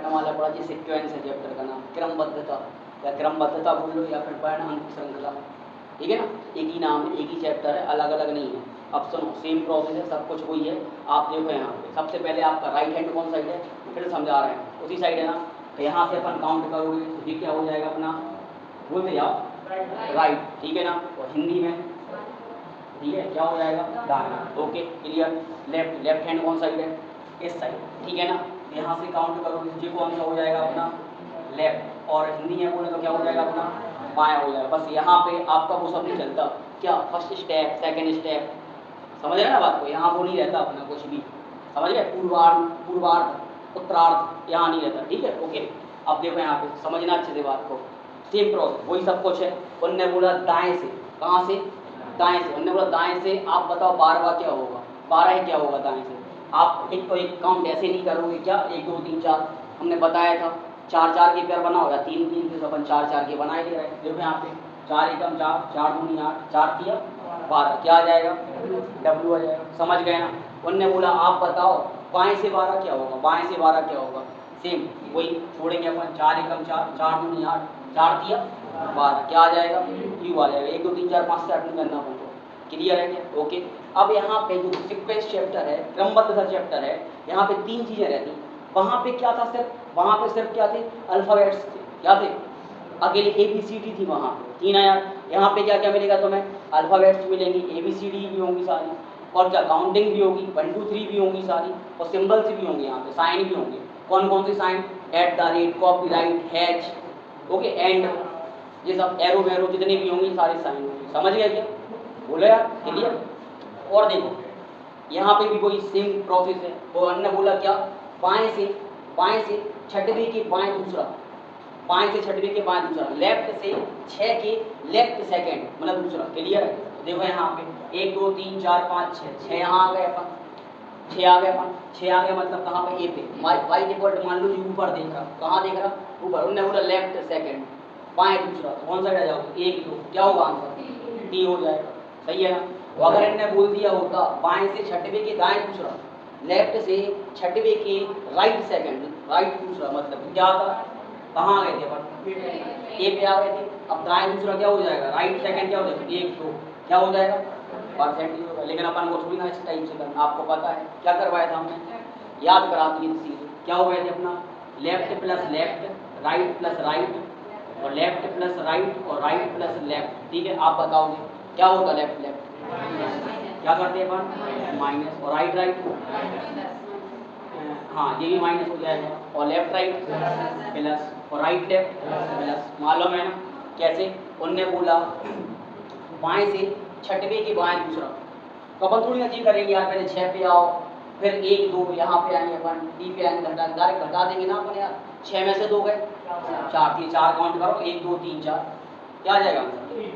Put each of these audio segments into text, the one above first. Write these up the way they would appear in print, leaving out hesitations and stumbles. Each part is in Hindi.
वर्णमाला पढ़ा जी, सिक्वेंस है चैप्टर का नाम, क्रमबद्धता या क्रमबद्धता बोल लो या फिर वर्ण अंक श्रृंखला, ठीक है ना। एक ही नाम है, एक ही चैप्टर है, अलग अलग नहीं है। अब सुनो, सेम प्रोसेस है, सब कुछ वही है। आप देखो यहाँ पे सबसे पहले आपका राइट हैंड कौन साइड है, फिर समझा रहे हैं, उसी साइड है ना। तो यहाँ से अपन काउंट करोगे तो ये क्या हो जाएगा अपना, बोलते जाओ राइट, ठीक है ना। और हिंदी में ठीक है क्या हो जाएगा, दायां। Okay clear. Left, left hand कौन साइड है, इस साइड, ठीक है ना। यहाँ से काउंट करोगे तो जी कौन सा हो जाएगा अपना, लेफ्ट। और हिंदी में बोले तो क्या हो जाएगा अपना, बायां हो जाएगा। बस यहाँ पे आपका वो सब नहीं चलता, क्या फर्स्ट स्टेप सेकंड स्टेप, समझ रहे ना बात को। यहाँ वो नहीं रहता अपना कुछ भी, समझ गए। पूर्वार्ध, पूर्वार्ध, उत्तरार्ध यहाँ नहीं रहता, ठीक है। ओके अब देखो यहाँ पे समझना अच्छे से बात को, सेम प्रोसेस वही सब कुछ है। उनने बोला दाएं से, कहाँ से, दाएं से। उनने बोला दाएं से, आप बताओ 12वां क्या होगा, 12 ही क्या होगा दाएं से। आप एक तो एक काउंट ऐसे नहीं करोगे क्या, 1 2 3 4, हमने बताया था 4 4 के पेयर बनाओ या 3 3 के, अपन 4 4 के बनाए दे रहे हैं। देखो यहाँ पे 4 एकम 4, 4 दूनी 8, 4 तिया 12, क्या आ जाएगा, डब्ल्यू आ जाएगा। समझ गए ना। उनने बोला आप बताओ बाएं से 12 क्या होगा, बाएं से 12 क्या होगा, सेम वही छोड़ेंगे अपन, 4 एकम 4, 4 दूनी 8, 4 तिया 12, क्या आ जाएगा, यू आ जाएगा। 1 2 3 4 5 से 8 नहीं करना अपन को, क्लियर है क्या। ओके अब यहाँ पे जो सीक्वेंस चैप्टर है, क्रमबद्धता चैप्टर है, यहाँ पे 3 चीजें रहती। वहाँ पे क्या था सिर्फ, वहाँ पे सिर्फ क्या थे, अल्फाबेट्स थे, क्या थे, अकेले ABCD थी वहाँ पे, 3 आया। यहाँ पे क्या क्या मिलेगा तुम्हें, अल्फाबेट्स मिलेंगी, ABCD भी होंगी सारी, और क्या काउंटिंग भी होगी, 1 2 3 भी होंगी सारी, और सिंबल्स भी होंगे, यहाँ पे साइन भी होंगे। कौन कौन से sign, @ copyright, hatch, okay and, ये सब एरो वेरो जितने भी होंगे सारे साइन होंगे। समझ गया क्या, बोले यार क्लियर। और देखो यहाँ पे भी कोई सेम प्रोसेस है। वो हमने बोला क्या, बाएं से छठवीं के बाएं दूसरा, बाएं से छठवीं के बाएं दूसरा, लेफ्ट से 6 के लेफ्ट सेकंड मतलब दूसरा, क्लियर है। देखो यहाँ पे 1 2 3 4 5 6, 6 यहाँ आ गए अपन, 6 आ गए अपन, 6 आ गए मतलब कहाँ पे, ए पे। वाई डिफॉल्ट मान लो जी ऊपर देख रहा, कहाँ देख रहा, ऊपर। उन्होंने बोला लेफ्ट सेकंड, बाएं दूसरा, कौन सा आ जाओगे, 1 2, क्या होगा आंसर, टी हो जाएगा, सही है ना। तो अगर इन्होंने बोल दिया होता बाएं से छठवें के दाएं दूसरा, लेफ्ट से छठवें के राइट सेकंड, राइट दूसरा, मतलब क्या था, कहाँ आ गए थे अपन, ए पे आ गए थे। अब दाएं दूसरा क्या हो जाएगा, राइट सेकंड क्या हो जाएगा, 1 2, क्या हो जाएगा, परसेंटेज होगा। लेकिन अपन को थोड़ी ना इस टाइप से करना, आपको पता है क्या करवाया था हमने, याद करा दी चीज़, क्या हो गए थे अपना, left plus left, right plus right, और लेफ्ट प्लस राइट, और राइट प्लस लेफ्ट, ठीक है। आप बताओगे क्या होगा, लेफ्ट लेफ्ट क्या करते हैं अपन, माइनस, और राइट राइट, हाँ ये भी माइनस हो जाएगा, और लेफ्ट राइट प्लस, और राइट लेफ्ट प्लस। मालूम है ना कैसे। उनने बोला बाएं से छठवें के बाएं दूसरा, तो अपन थोड़ी ना जी करेंगे यार, पहले 6 पे आओ फिर 1 2 यहाँ पे आएंगे अपन, डी पे आएंगे, डायरेक्ट घटा देंगे ना अपन यार। 6 में से 2 गए 4, 3 4 काउंट करो, 1 2 3 4, क्या आ जाएगा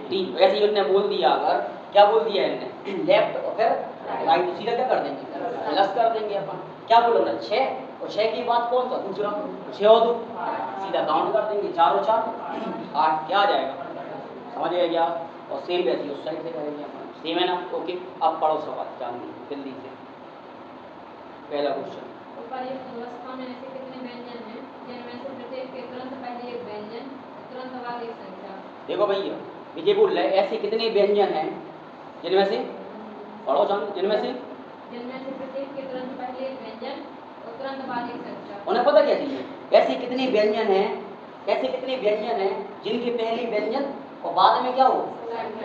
3। वैसे ही उन्होंने बोल दिया, अगर क्या बोल दिया इन्होंने, लेफ्ट और फिर राइट, सीधा क्या कर देंगे, प्लस कर देंगे अपन। क्या बोला था 6, और 6 की बात कौन सा दूसरा, 6 और 2 सीधा काउंट कर देंगे, 4 और 4 8, क्या आ जाएगा, समझ गए क्या। और सेम वैसे उस साइड से करेंगे अपन, सेम है ना। ओके अब पढ़ो सवाल जानिए जल्दी से। पहला क्वेश्चन, अवस्था में ऐसे कितने व्यंजन हैं जिनमें से प्रत्येक के तुरंत पहले एक व्यंजन, तुरंत बाद एक संख्या। देखो भैया विजय बोल रहे ऐसे कितने व्यंजन हैं जिनमें से, पढ़ो जान, जिनमें से प्रत्येक के तुरंत पहले एक व्यंजन और तुरंत बाद एक संख्या। उन्हें पता क्या चाहिए, ऐसे कितने व्यंजन हैं, ऐसे कितने व्यंजन हैं जिनके पहले व्यंजन और बाद में क्या हो,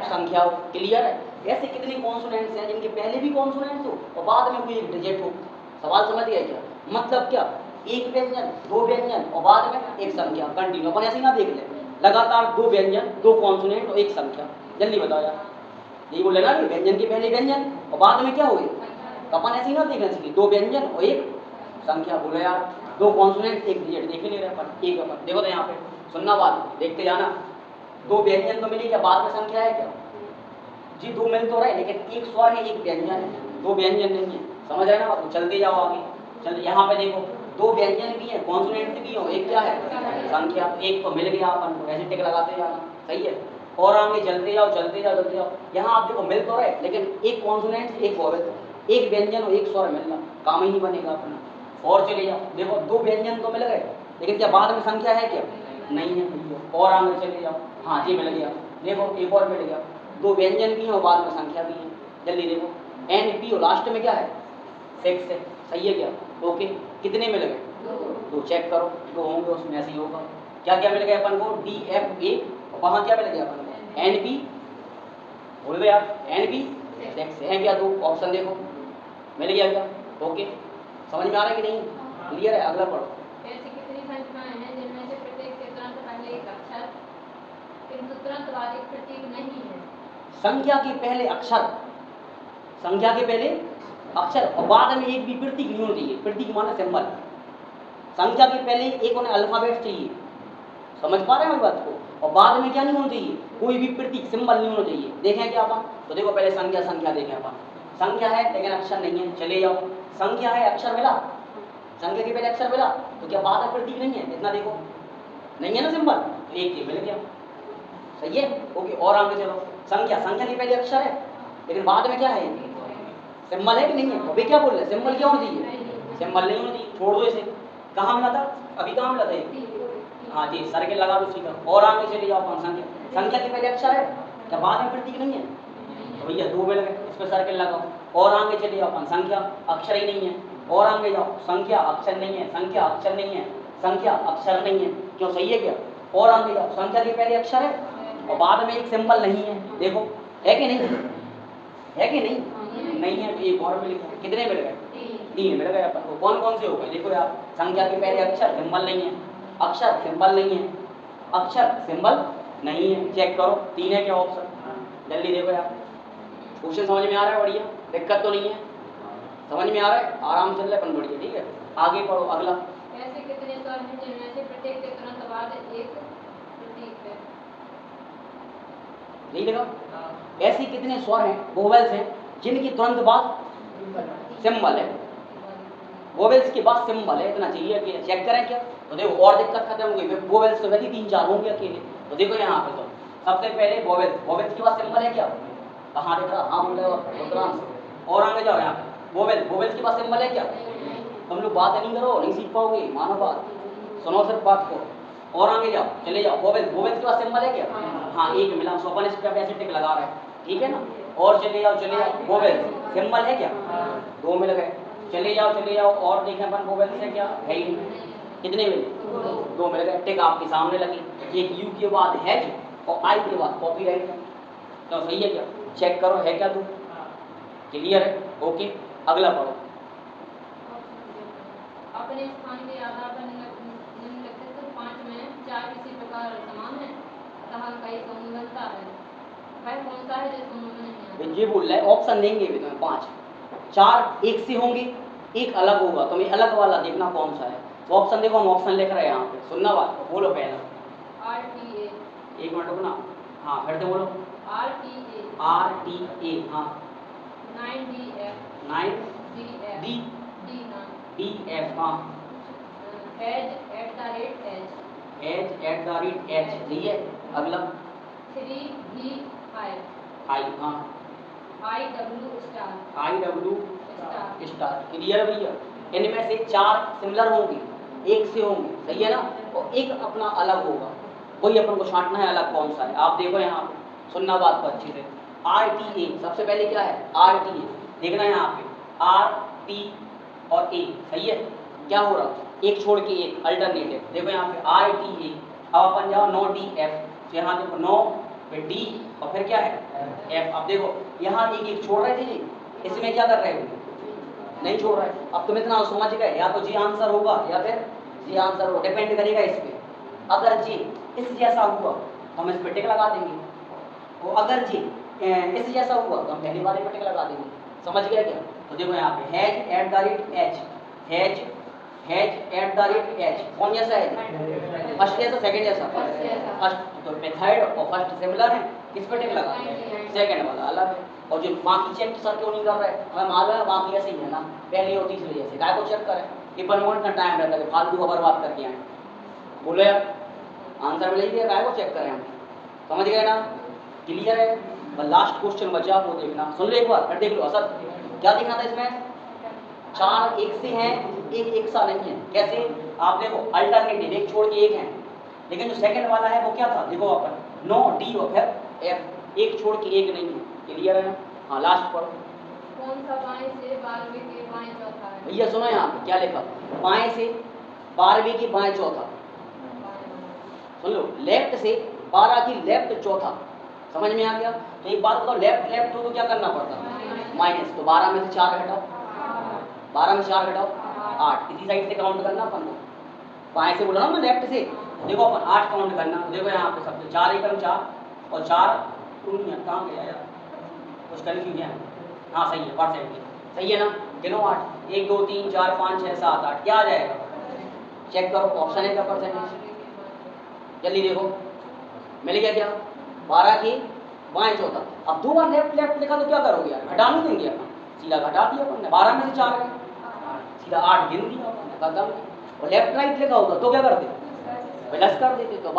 संख्या हो, क्लियर है। ऐसे कितने कॉन्सोनेंट्स हैं जिनके पहले भी कॉन्सोनेंट्स हो और बाद में कोई एक डिजिट हो। सवाल समझ गया क्या, मतलब क्या, एक व्यंजन 2 व्यंजन और बाद में एक संख्या, कंटिन्यू। अपन ऐसे ना देख ले, लगातार 2 व्यंजन 2 कॉन्सोनेंट और एक संख्या, जल्दी बताओ यार। यही बोले ना कि व्यंजन के पहले व्यंजन और बाद में क्या हुए, अपन ऐसे ही ना देखना चाहिए, 2 व्यंजन और एक संख्या। बोलो यार 2 कॉन्सोनेंट एक डिजिट, देख ले रहे अपन, एक अपन देखो तो यहाँ पे सुनना बात, देखते जाना। 2 व्यंजन तो मिली क्या, बाद में संख्या है क्या जी, 2 मिल तो रहे लेकिन एक स्वर है एक व्यंजन है, 2 व्यंजन नहीं है, समझ रहे ना बात। चलते जाओ आगे, चल यहाँ पे देखो 2 व्यंजन भी है, कॉन्सोनेंट भी हो, एक क्या है संख्या, एक तो मिल गया अपन को, ऐसे टिक लगाते जाना, सही है। और आगे चलते जाओ चलते जाओ चलते जाओ, यहाँ आप देखो मिल तो रहे लेकिन एक कॉन्सोनेंट एक वॉवेल, एक व्यंजन और एक स्वर मिलना, काम ही नहीं बनेगा अपना। और चले जाओ देखो 2 व्यंजन तो मिल गए लेकिन क्या बाद में संख्या है क्या? नहीं है भैया। और आगे चले जाओ, हाँ जी मिल गया। देखो एक और मिल गया, दो व्यंजन भी हैं और बाद में संख्या भी है। जल्दी देखो, एन पी और लास्ट में क्या है? 6 है, सही है क्या? ओके, कितने मिल गए? दो। चेक करो, दो होंगे उसमें ऐसे ही होगा। क्या क्या मिल गया अपन को? डी एफ ए, और वहाँ क्या मिल गया अपन को? एन पी, बोल गए आप? एन पी 6 है क्या? दो ऑप्शन देखो, मिल गया क्या? ओके, समझ में आ रहा है कि नहीं? क्लियर है? अगला पढ़ो। ऐसी कितनी संख्याएं हैं जिनमें से प्रत्येक के तुरंत पहले एक अक्षर किंतु तुरंत बाद एक प्रतीक नहीं है? संख्या के पहले अक्षर, संख्या के पहले अक्षर और बाद में एक भी प्रतीक नहीं होना चाहिए। प्रतीक माने सिंबल। संख्या के पहले एक उन्हें अल्फाबेट चाहिए, समझ पा रहे हैं बात को? और बाद में क्या नहीं होना चाहिए? कोई भी प्रतीक सिंबल नहीं होना चाहिए। देखें क्या अपन? तो देखो पहले संख्या, संख्या देखें अपन। संख्या है लेकिन अक्षर नहीं है, चले जाओ। संख्या है, अक्षर मिला, संख्या के पहले अक्षर मिला, तो क्या बाद में प्रतीक नहीं है? इतना देखो, नहीं है ना सिंबल, एक ये मिल गया, सही है? ओके, और आगे चलो। संख्या, संख्या के पहले अक्षर है लेकिन बाद में क्या है? सिंबल है कि नहीं है? अभी क्या बोल रहे हैं? सिंबल क्या होना चाहिए? सिंबल नहीं होना चाहिए, छोड़ दो इसे। कहाँ मिला था? अभी कहाँ मिला था ये? हाँ जी, सर्किल लगा दो सीधा। और आगे चले जाओ अपन। संख्या, संख्या के पहले अक्षर है, क्या बाद में प्रतीक नहीं है? तो भैया दो मिल गए, इस पर सर्किल लगाओ। और आगे चले जाओ अपन। संख्या अक्षर ही नहीं है। और आगे जाओ, संख्या अक्षर नहीं है, संख्या अक्षर नहीं है, संख्या अक्षर नहीं है, क्यों? सही है क्या? और आगे जाओ, संख्या के पहले अक्षर है और बाद में एक सिंबल नहीं है। देखो, है कि नहीं? है कि नहीं? नहीं है, तो एक और मिल गया। कितने मिल गए? 3 मिल गए अपन को। कौन कौन से हो गए? देखो यार, संख्या के पहले अक्षर, सिंबल नहीं है, अक्षर सिंबल नहीं है, अक्षर सिंबल नहीं है। चेक करो, 3 है क्या ऑप्शन? जल्दी देखो यार, क्वेश्चन समझ में आ रहा है? बढ़िया, दिक्कत तो नहीं है? समझ में आ रहा है? आराम से ले अपन, बढ़िया, ठीक है? आगे पढ़ो अगला। ऐसे कितने स्वर हैं जिनमें से प्रत्येक के तुरंत बाद एक प्रतीक है? नहीं लिखा? ऐसे कितने स्वर हैं, वोवेल्स हैं, जिनकी तुरंत बाद सिंबल है? वोवेल्स के बाद सिंबल है, इतना चाहिए कि चेक करें क्या? तो देखो, और दिक्कत खत्म हो गई। वोवेल्स तो वैसे 3-4 होंगे अकेले। तो देखो यहाँ पे, तो सबसे पहले वोवेल्स, वोवेल्स के बाद सिंबल है क्या? कहाँ दिख रहा? हाँ बोल रहे हो। और आगे जाओ यहाँ पे, वोवेल्स, वोवेल्स के बाद सिंबल है क्या? तुम लोग बात नहीं करो, नहीं सीख पाओगे, मानो बात, सुनो सिर्फ बात को। और आगे जाओ, चले जाओ। वोवेल्स, वोवेल्स के बाद सिंबल है क्या? हाँ, एक मिला। सो अपन इस पे ऐसे टिक लगा रहे हैं, ठीक है ना? और चले जाओ, चले जाओ। वोवेल्स सिंबल है क्या? 2 मिल गए। चले जाओ, चले जाओ। और देखें अपन, वोवेल्स है क्या? है ही नहीं। कितने मिले? 2 मिल गए। टिक आपके सामने लगी। एक यू के बाद हैज और आई के बाद कॉपीराइट है, तो सही है क्या? चेक करो, है क्या? 2 क्लियर है? ओके, अगला पढ़ो। अपने स्थान के आधार पर निम्नलिखित 5 में 4 किसी प्रकार समान है, अतः कई समूह बनता है। वह कौन सा है जो समूह में नहीं आता? ये बोल रहा है, ऑप्शन देंगे भी तुम्हें 5, 4 एक से होंगे, एक अलग होगा, तुम्हें अलग वाला देखना कौन सा है। तो ऑप्शन देखो, हम ऑप्शन लिख रहे हैं यहाँ पे, सुनना बात, बोलो पहला। RTA, एक मिनट रुकना, हाँ फिर से बोलो। RTA, RTA, हाँ। 9DF, 9DF, हाँ। Edge@H, H@H, सही है। अगला 3V5, I, हाँ। IW star, IW star, star. Clear भैया? इनमें से 4 सिमिलर होंगे, एक से होंगे, सही है ना? और एक अपना अलग होगा, कोई अपन को छांटना है अलग कौन सा है। आप देखो यहाँ पे, सुनना बात को अच्छे से। RTA, सबसे पहले क्या है? RTA, देखना यहाँ पे, RT और A, सही है? क्या हो रहा? एक छोड़ के एक, अल्टरनेटिव। देखो यहाँ पे RTA, अब अपन जाओ 9DF, तो यहाँ देखो 9 फिर D और फिर क्या है? F। अब देखो यहाँ एक एक छोड़ रहे थे जी, इसमें क्या कर रहे हो? नहीं छोड़ रहे। अब तुम इतना समझ गए, या तो जी आंसर होगा या फिर जी आंसर होगा, डिपेंड करेगा इस पे। अगर जी इस जैसा हुआ तो हम इस पे टिक लगा देंगे, और अगर जी इस जैसा हुआ तो हम पहले वाले पे टिक लगा देंगे। समझ गए क्या? तो देखो यहाँ पे हैज@H, हैज@H, कौन जैसा है? फर्स्ट जैसा, सेकंड जैसा? फर्स्ट। तो थर्ड और फर्स्ट सिमिलर है, किस पे टिक लगा? सेकंड वाला अलग है। और जो बाकी चेक सर क्यों नहीं कर रहे? हमें मालूम है बाकी ऐसे ही है ना, पहली और तीसरी जैसे, काय को चेक करें? ये बनमोट का टाइम रहता है, फालतू का बर्बाद करके आए। बोलो यार, आंसर मिल ही काय को चेक करें हम? समझ गए ना? क्लियर है? लास्ट क्वेश्चन बचा, वो देखना, सुन लो एक बार, फिर देख लो। असर क्या देखना था इसमें? 4 एक से हैं, एक सा नहीं है। कैसे? आप देखो अल्टरनेटिव एक छोड़ के एक है, लेकिन जो सेकंड वाला है वो क्या था, देखो अपन 9 डी और फिर एफ, एक छोड़ के एक नहीं है। क्लियर है? हाँ लास्ट पढ़ो। कौन सा बाएं से 12वीं के बाएं चौथा है? भैया सुनो यहाँ पे क्या लिखा, बाएं से 12वीं की बाएं चौथा, सुन लो, लेफ्ट से 12 की लेफ्ट चौथा, समझ में आ गया? तो एक बात बताओ, लेफ्ट लेफ्ट हो तो क्या करना पड़ता, माइनस, तो 12 में से 4 घटाओ, 12 में से 4 घटाओ 8, इसी साइड से काउंट करना अपन को, बाएं से बोला ना मैं लेफ्ट से, देखो अपन 8 काउंट करना, देखो यहाँ पे सब 4 एकम 4 और 4 कहाँ गया यार, कुछ कन्फ्यूजन है, हाँ सही है, परसेंट सही है ना, गिनो 8, 1 2 3 4 5 6 7 8, क्या आ जाएगा, चेक करो ऑप्शन है का परसेंटेज, जल्दी देखो मिल गया क्या, 12 की बाएं चौथा। अब 2 बार लेफ्ट लेफ्ट लिखा तो क्या करोगे यार, घटा नहीं देंगे अपन, सीधा घटा दिया अपन ने, 12 में से 4 गए, सीधा 8 गिन दिया अपन ने, खत्म। और लेफ्ट राइट लिखा होता तो क्या करते, प्लस कर देते, तो